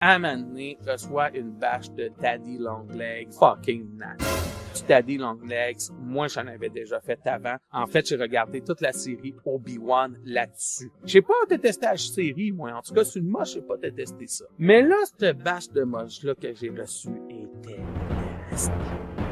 À un moment donné, je reçois une bâche de Daddy Longlegs fucking nasty. Daddy Longlegs, moi j'en avais déjà fait avant. En fait, j'ai regardé toute la série Obi-Wan là-dessus. J'ai pas détesté la série, moi. En tout cas, sur le moche, j'ai pas détesté ça. Mais là, cette bâche de moche-là que j'ai reçue était nasty.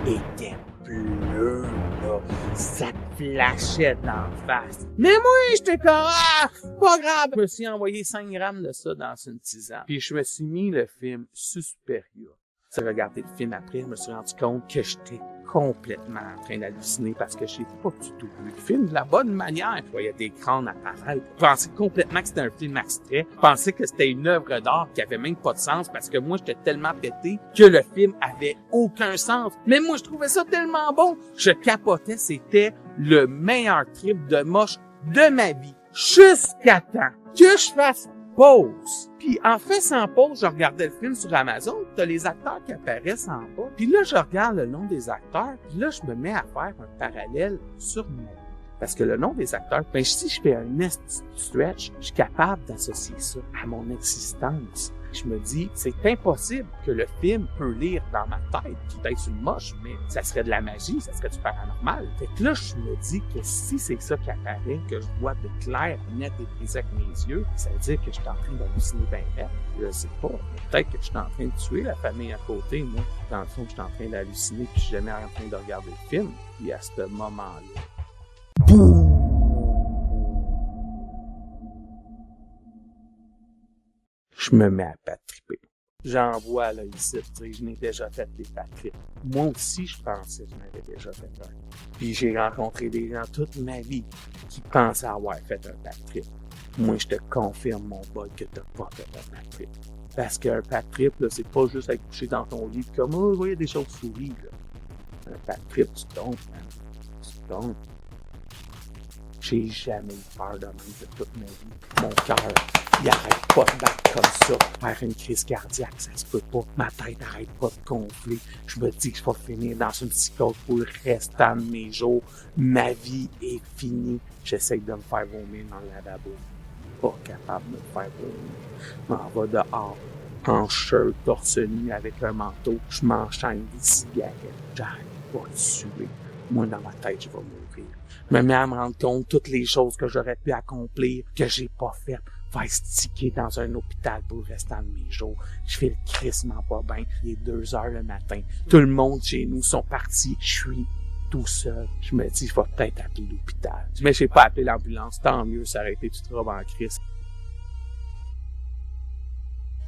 Était bleu, là. Ça flashait d'en face. Mais moi, j'étais comme, pas grave. Je me suis envoyé 5 grammes de ça dans une tisane. Puis je me suis mis le film Suspiria. J'ai regardé le film après, je me suis rendu compte que j'étais complètement en train d'halluciner parce que j'ai pas du tout vu le film de la bonne manière. Je voyais des crânes apparaître. Je pensais complètement que c'était un film abstrait. Je pensais que c'était une œuvre d'art qui avait même pas de sens parce que moi, j'étais tellement pété que le film avait aucun sens. Mais moi, je trouvais ça tellement bon. Je capotais. C'était le meilleur trip de moche de ma vie. Jusqu'à temps que je fasse pause. Puis en faisant pause, je regardais le film sur Amazon, t'as les acteurs qui apparaissent en bas. Puis là, je regarde le nom des acteurs, puis là, je me mets à faire un parallèle sur moi. Parce que le nom des acteurs, ben si je fais un stretch, je suis capable d'associer ça à mon existence. Je me dis, c'est impossible que le film peut lire dans ma tête, qui peut être une moche, mais ça serait de la magie, ça serait du paranormal. Fait que là, je me dis que si c'est ça qui apparaît, que je vois de clair, net et précis avec mes yeux, ça veut dire que je suis en train d'halluciner bien bête. Je sais pas. Peut-être que je suis en train de tuer la famille à côté, moi. Dans le fond, je suis en train d'halluciner, puis je suis jamais en train de regarder le film. Puis à ce moment-là, boum! Je me mets à pas triper. J'en vois là ici, je n'ai déjà fait des bad trips. Moi aussi, je pensais que j'en avais déjà fait un. Puis j'ai rencontré des gens toute ma vie qui pensaient avoir fait un bad trip. Moi, je te confirme, mon boy, que t'as pas fait un bad trip. Parce qu'un bad trip, là, c'est pas juste être couché dans ton lit comme, oh, je voyais des choses souris, là. Un bad trip, tu tombes, man. Tu tombes. J'ai jamais eu peur de même de toute ma vie. Mon cœur, il arrête pas de battre comme ça. Faire une crise cardiaque, ça se peut pas. Ma tête arrête pas de gonfler. Je me dis que je vais finir dans une psychose pour le restant de mes jours. Ma vie est finie. J'essaie de me faire vomir dans le lavabo. Pas capable de me faire vomir. Je m'en vais dehors, en shirt, torse nu, avec un manteau. Je m'enchaîne des cigarettes. J'arrête pas de suer. Moi, dans ma tête, je vais mourir. Je me mets à me rendre compte de toutes les choses que j'aurais pu accomplir, que j'ai pas faites. Faire sticker dans un hôpital pour le restant de mes jours. Je fais le crissement pas bien. Il est 2 heures le matin. Tout le monde chez nous sont partis. Je suis tout seul. Je me dis, je vais peut-être appeler l'hôpital. Mais j'ai pas appelé l'ambulance. Tant mieux, ça aurait été toute robe en crise.